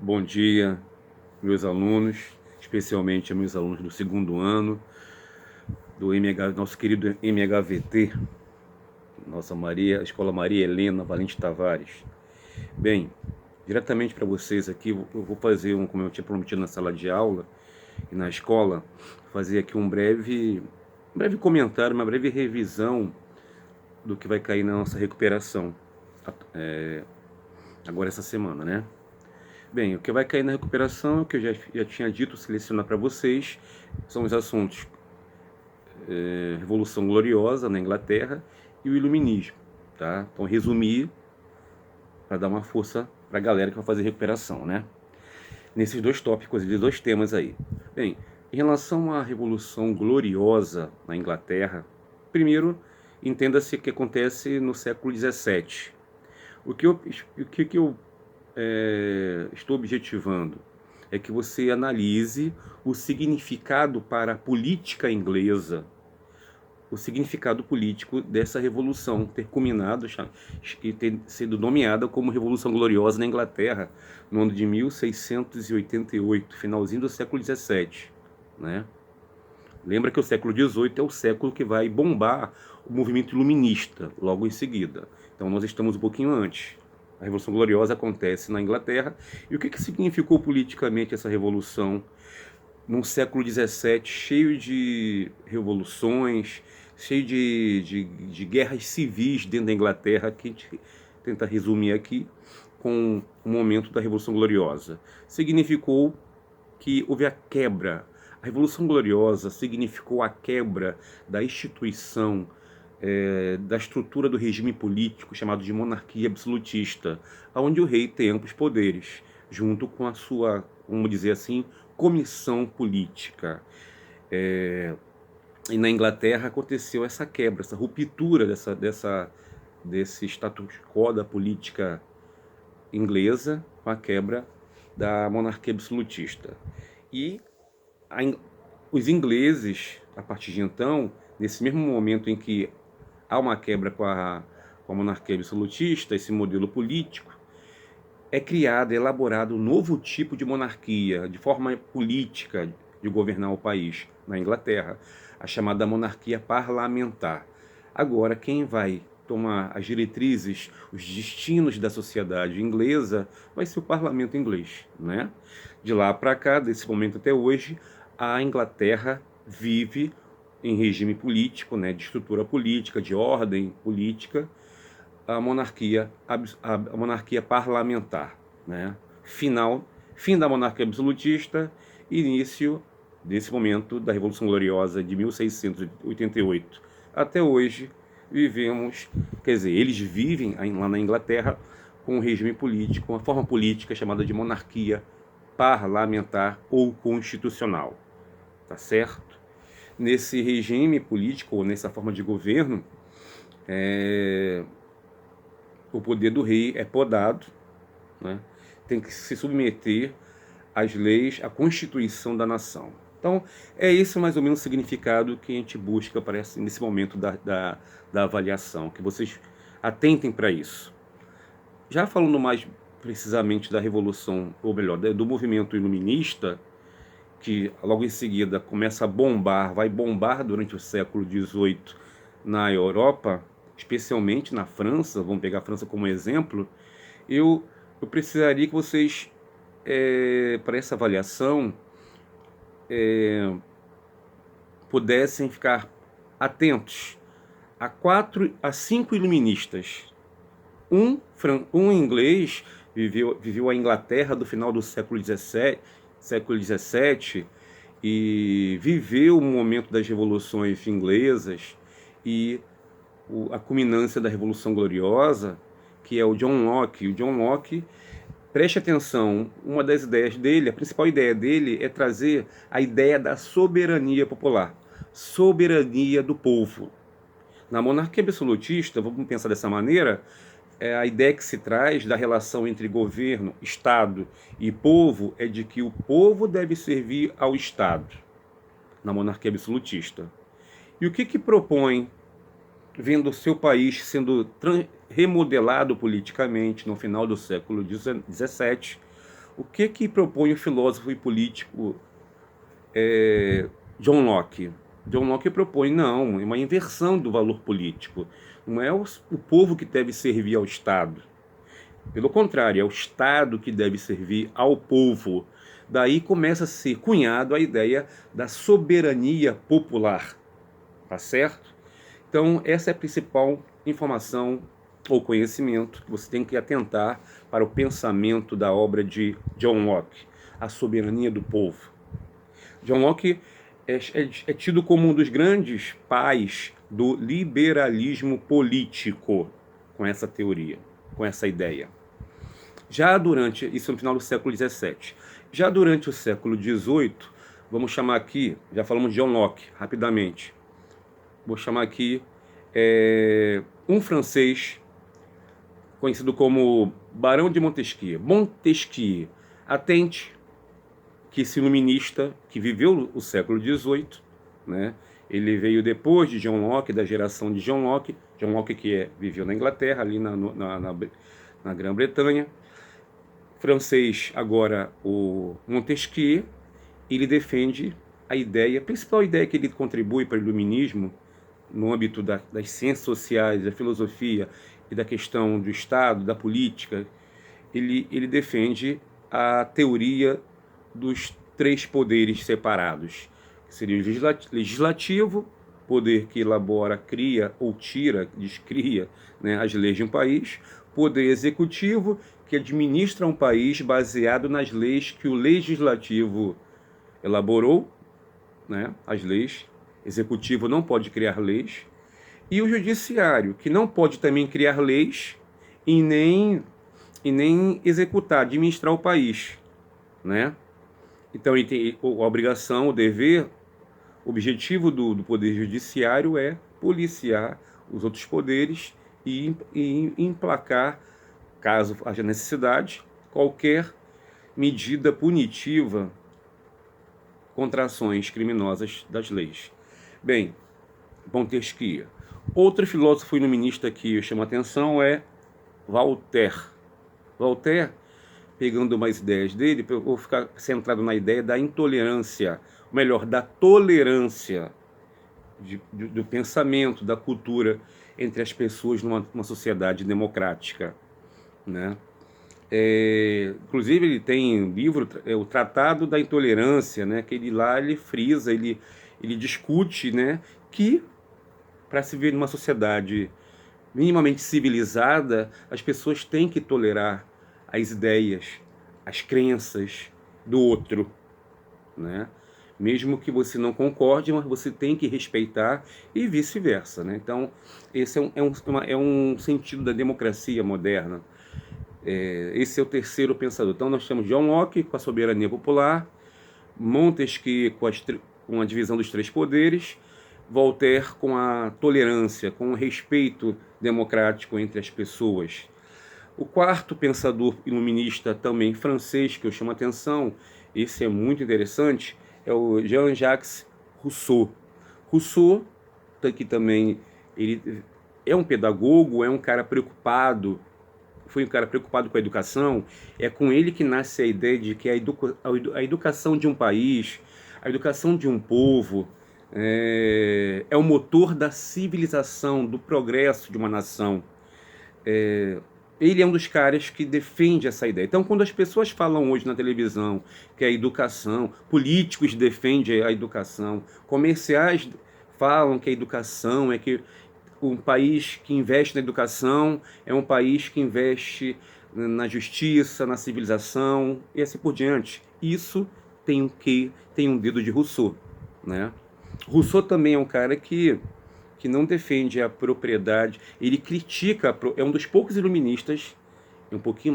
Bom dia, meus alunos, especialmente meus alunos do segundo ano, do nosso querido MHVT, Escola Maria Helena Valente Tavares. Bem, diretamente para vocês aqui, eu vou fazer, como eu tinha prometido na sala de aula e na escola, fazer aqui um breve comentário, uma breve revisão do que vai cair na nossa recuperação agora essa semana, né? Bem, o que vai cair na recuperação, que eu já tinha dito, selecionar para vocês, são os assuntos Revolução Gloriosa na Inglaterra e o Iluminismo, tá? Então, resumir para dar uma força para a galera que vai fazer recuperação, né? Nesses dois tópicos, esses dois temas aí. Bem, em relação à Revolução Gloriosa na Inglaterra, primeiro, entenda-se que acontece no século XVII. O que eu estou objetivando é que você analise o significado para a política inglesa, o significado político dessa revolução ter culminado e ter sido nomeada como Revolução Gloriosa na Inglaterra no ano de 1688, finalzinho do século XVII, né? Lembra que o século XVIII é o século que vai bombar o movimento iluminista logo em seguida. Então nós estamos um pouquinho antes. A Revolução Gloriosa acontece na Inglaterra. E o que significou politicamente essa revolução num século XVII cheio de revoluções, cheio de guerras civis dentro da Inglaterra, que a gente tenta resumir aqui com o momento da Revolução Gloriosa? Significou que houve a quebra. A Revolução Gloriosa significou a quebra da instituição, da estrutura do regime político chamado de monarquia absolutista, onde o rei tem amplos poderes, junto com a sua, vamos dizer assim, comissão política. E na Inglaterra aconteceu essa quebra, essa ruptura desse status quo da política inglesa com a quebra da monarquia absolutista. E os ingleses, a partir de então, nesse mesmo momento em que há uma quebra com a monarquia absolutista, esse modelo político, é criado, é elaborado um novo tipo de monarquia, de forma política de governar o país, na Inglaterra, a chamada monarquia parlamentar. Agora, quem vai tomar as diretrizes, os destinos da sociedade inglesa, vai ser o parlamento inglês, né? De lá para cá, desse momento até hoje, a Inglaterra vive em regime político, né, de estrutura política, de ordem política, a monarquia parlamentar, né? Fim da monarquia absolutista, início desse momento da Revolução Gloriosa de 1688. Até hoje vivemos, quer dizer, eles vivem lá na Inglaterra com um regime político, uma forma política chamada de monarquia parlamentar ou constitucional, tá certo? Nesse regime político, ou nessa forma de governo, o poder do rei é podado, né? Tem que se submeter às leis, à constituição da nação. Então, é esse mais ou menos o significado que a gente busca para nesse momento da avaliação, que vocês atentem para isso. Já falando mais precisamente da revolução, ou melhor, do movimento iluminista, que logo em seguida começa a bombar, vai bombar durante o século XVIII na Europa, especialmente na França, vamos pegar a França como exemplo, eu precisaria que vocês, para essa avaliação, pudessem ficar atentos a 5 iluministas. Um inglês viveu a Inglaterra do final do século XVII e viveu o momento das revoluções inglesas e a culminância da Revolução Gloriosa, que é o John Locke. O John Locke, preste atenção, uma das ideias dele, a principal ideia dele é trazer a ideia da soberania popular, soberania do povo. Na monarquia absolutista, vamos pensar dessa maneira, a ideia que se traz da relação entre governo, Estado e povo é de que o povo deve servir ao Estado, na monarquia absolutista. E o que propõe, vendo o seu país sendo remodelado politicamente no final do século XVII, O que propõe o filósofo e político John Locke? John Locke propõe, não, uma inversão do valor político. Não é o povo que deve servir ao Estado. Pelo contrário, é o Estado que deve servir ao povo. Daí começa a ser cunhado a ideia da soberania popular. Tá certo? Então, essa é a principal informação ou conhecimento que você tem que atentar para o pensamento da obra de John Locke, a soberania do povo. John Locke é tido como um dos grandes pais do liberalismo político, com essa teoria, com essa ideia. Já durante, isso no final do século XVII, já durante o século XVIII, vamos chamar aqui, já falamos de John Locke, rapidamente, vou chamar aqui um francês conhecido como Barão de Montesquieu. Montesquieu, atente, que esse iluminista que viveu o século XVIII, né? Ele veio depois de John Locke, da geração de John Locke que viveu na Inglaterra, ali na Grã-Bretanha. Francês, agora o Montesquieu, ele defende a ideia, a principal ideia que ele contribui para o iluminismo, no âmbito das ciências sociais, da filosofia e da questão do Estado, da política, ele defende a teoria dos três poderes separados, que seria o legislativo, poder que elabora, cria ou tira, descria, né, as leis de um país, poder executivo, que administra um país baseado nas leis que o legislativo elaborou, né, as leis. Executivo não pode criar leis, e o judiciário, que não pode também criar leis e nem executar, administrar o país, né? Então ele tem a obrigação, o dever, o objetivo do poder judiciário é policiar os outros poderes e emplacar, caso haja necessidade, qualquer medida punitiva contra ações criminosas das leis. Bem, Montesquieu. Outro filósofo iluminista que eu chamo a atenção é Voltaire. Voltaire, pegando umas ideias dele, eu vou ficar centrado na ideia da intolerância, ou melhor, da tolerância do pensamento, da cultura entre as pessoas numa sociedade democrática, né? Inclusive ele tem um livro, o Tratado da Intolerância, né? Que ele frisa, ele discute, né, que para se viver numa sociedade minimamente civilizada, as pessoas têm que tolerar as ideias, as crenças do outro, né? Mesmo que você não concorde, mas você tem que respeitar, e vice-versa, né? Então, esse é um sentido da democracia moderna. Esse é o terceiro pensador. Então, nós temos John Locke com a soberania popular, Montesquieu com a divisão dos três poderes, Voltaire com a tolerância, com o respeito democrático entre as pessoas. O quarto pensador iluminista, também francês, que eu chamo a atenção, esse é muito interessante, é o Jean-Jacques Rousseau. Rousseau, que também ele é um pedagogo, é um cara preocupado, foi um cara preocupado com a educação. É com ele que nasce a ideia de que a educação de um país, a educação de um povo, é o motor da civilização, do progresso de uma nação. Ele é um dos caras que defende essa ideia. Então, quando as pessoas falam hoje na televisão que a educação, políticos defendem a educação, comerciais falam que a educação que um país que investe na educação é um país que investe na justiça, na civilização e assim por diante. Isso tem um dedo de Rousseau, né? Rousseau também é um cara que não defende a propriedade, ele critica, é um dos poucos iluministas, ele é um pouquinho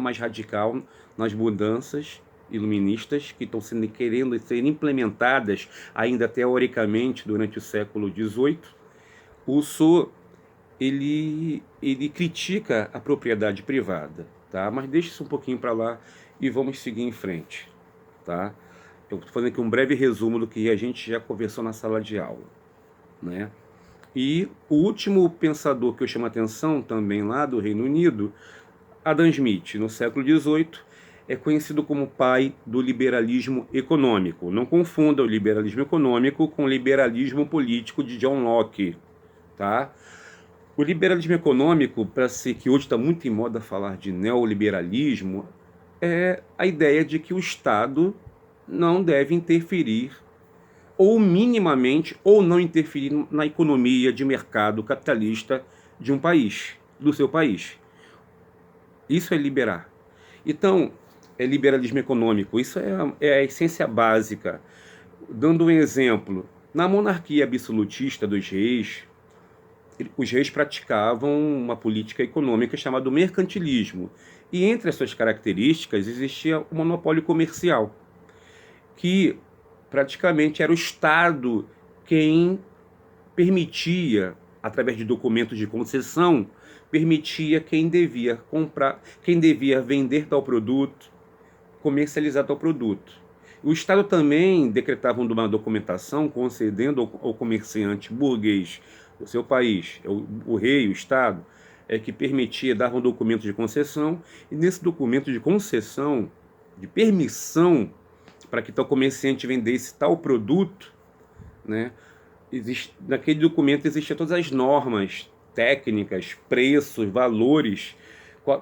mais radical nas mudanças iluministas que estão querendo ser implementadas ainda teoricamente durante o século XVIII. Rousseau, ele critica a propriedade privada, tá? Mas deixa isso um pouquinho para lá e vamos seguir em frente, tá? Eu estou fazendo aqui um breve resumo do que a gente já conversou na sala de aula, né? E o último pensador que eu chamo a atenção também lá do Reino Unido, Adam Smith, no século XVIII, é conhecido como pai do liberalismo econômico. Não confunda o liberalismo econômico com o liberalismo político de John Locke, tá? O liberalismo econômico, para ser que hoje está muito em moda falar de neoliberalismo, é a ideia de que o Estado não deve interferir, ou minimamente, ou não interferir na economia de mercado capitalista de um país, do seu país. Isso é liberar. Então, é liberalismo econômico, isso é a essência básica. Dando um exemplo, na monarquia absolutista dos reis, os reis praticavam uma política econômica chamada mercantilismo. E entre as suas características existia o monopólio comercial, que praticamente era o Estado quem permitia, através de documentos de concessão, permitia quem devia comprar, quem devia vender tal produto, comercializar tal produto. O Estado também decretava uma documentação concedendo ao comerciante burguês do seu país, o rei, o Estado, que permitia, dava um documento de concessão, e nesse documento de concessão, de permissão para que tal comerciante vendesse tal produto, né, naquele documento existiam todas as normas técnicas, preços, valores,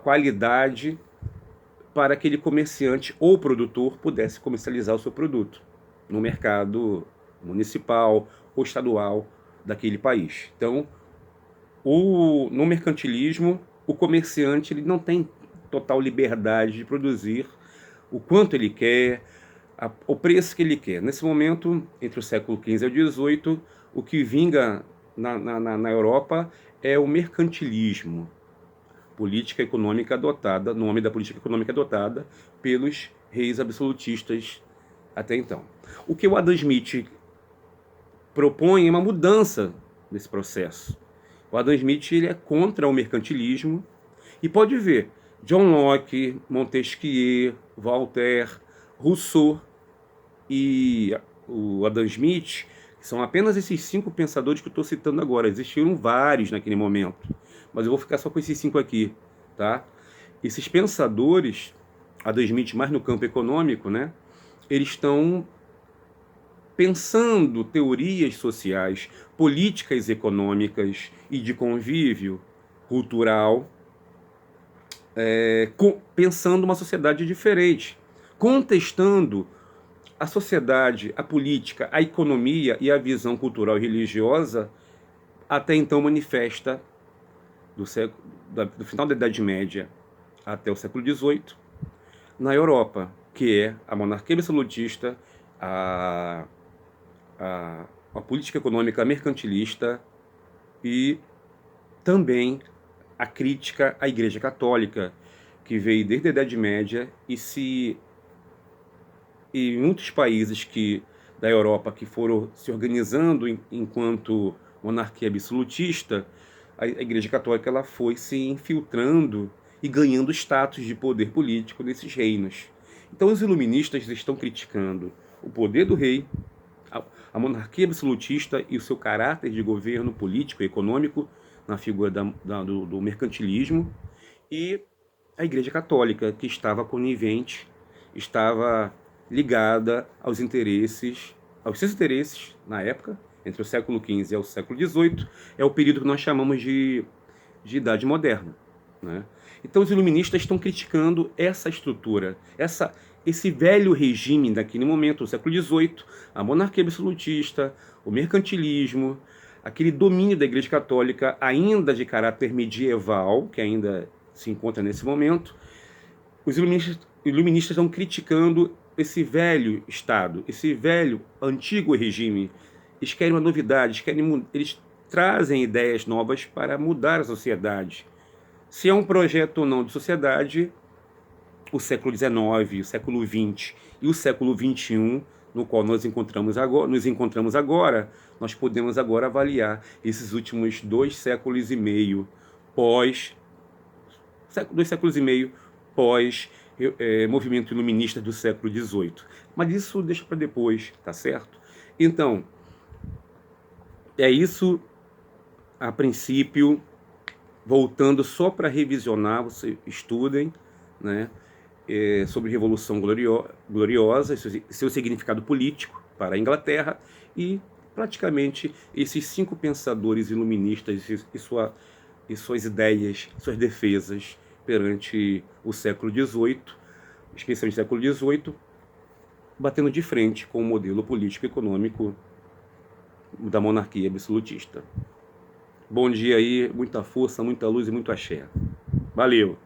qualidade, para aquele comerciante ou produtor pudesse comercializar o seu produto no mercado municipal ou estadual daquele país. Então, no mercantilismo, o comerciante ele não tem total liberdade de produzir o quanto ele quer, o preço que ele quer. Nesse momento, entre o século XV e o XVIII, o que vinga na Europa é o mercantilismo, política econômica adotada, nome da política econômica adotada pelos reis absolutistas até então. O que o Adam Smith propõe é uma mudança desse processo. O Adam Smith ele é contra o mercantilismo e pode ver John Locke, Montesquieu, Voltaire, Rousseau e o Adam Smith, que são apenas esses 5 pensadores que eu estou citando agora. Existiram vários naquele momento, mas eu vou ficar só com esses 5 aqui, tá? Esses pensadores, Adam Smith mais no campo econômico, né? Eles estão pensando teorias sociais, políticas econômicas e de convívio cultural, pensando uma sociedade diferente, contestando a sociedade, a política, a economia e a visão cultural e religiosa até então manifesta do final da Idade Média até o século XVIII na Europa, que é a monarquia absolutista, a política econômica mercantilista e também a crítica à Igreja Católica, que veio desde a Idade Média e muitos países da Europa que foram se organizando enquanto monarquia absolutista, a Igreja Católica ela foi se infiltrando e ganhando status de poder político nesses reinos. Então os iluministas estão criticando o poder do rei, a monarquia absolutista e o seu caráter de governo político e econômico na figura do mercantilismo, e a Igreja Católica, que estava conivente, estava ligada aos seus interesses na época, entre o século XV e o século XVIII, é o período que nós chamamos de Idade Moderna, né? Então os iluministas estão criticando essa estrutura, esse velho regime daquele momento, o século XVIII, a monarquia absolutista, o mercantilismo, aquele domínio da Igreja Católica ainda de caráter medieval, que ainda se encontra nesse momento. Os iluministas estão criticando esse velho Estado, esse velho, antigo regime. Eles querem uma novidade, eles trazem ideias novas para mudar a sociedade. Se é um projeto ou não de sociedade, o século XIX, o século XX e o século XXI, no qual nos encontramos agora, nós podemos agora avaliar esses últimos 2 séculos e meio pós movimento iluminista do século XVIII. Mas isso deixa para depois, tá certo? Então, é isso a princípio, voltando só para revisionar, vocês estudem, né? sobre Revolução Gloriosa, seu significado político para a Inglaterra, e praticamente esses 5 pensadores iluministas e suas ideias, suas defesas perante o século XVIII, especialmente o século XVIII, batendo de frente com o modelo político e econômico da monarquia absolutista. Bom dia aí, muita força, muita luz e muito axé. Valeu!